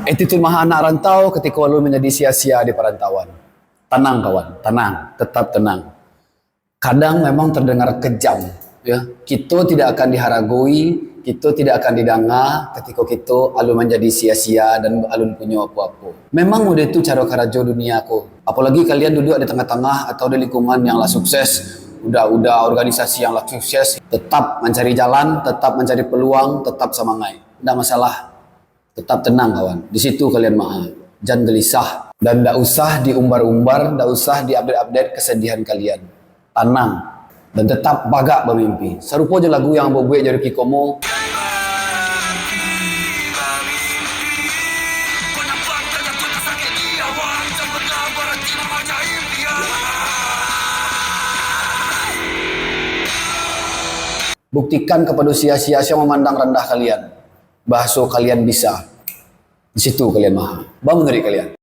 Attitude maha anak rantau ketika walau menjadi sia-sia di perantauan. Tenang kawan, tenang, tetap tenang. Kadang memang terdengar kejam, ya. Kita tidak akan diharagui, kita tidak akan didanga ketika kita alun menjadi sia-sia dan alun punya apa-apa. Memang udah itu cara karajo dunia aku. Apalagi kalian duduk di tengah-tengah atau di lingkungan yang lah sukses, udah organisasi yang lah sukses, tetap mencari jalan, tetap mencari peluang, tetap semangat. Tidak masalah. Tetap tenang kawan. Di situ kalian maha. Jangan gelisah. Dan tidak usah diumbar-umbar, tidak usah diupdate-update kesedihan kalian. Tenang. Dan tetap bagak bermimpi. Serupa je lagu yang buat jadi Kikomo. Buktikan kepada sia-sia memandang rendah kalian. Bahasa kalian bisa. Di situ kalian maha. Bangun dari kalian.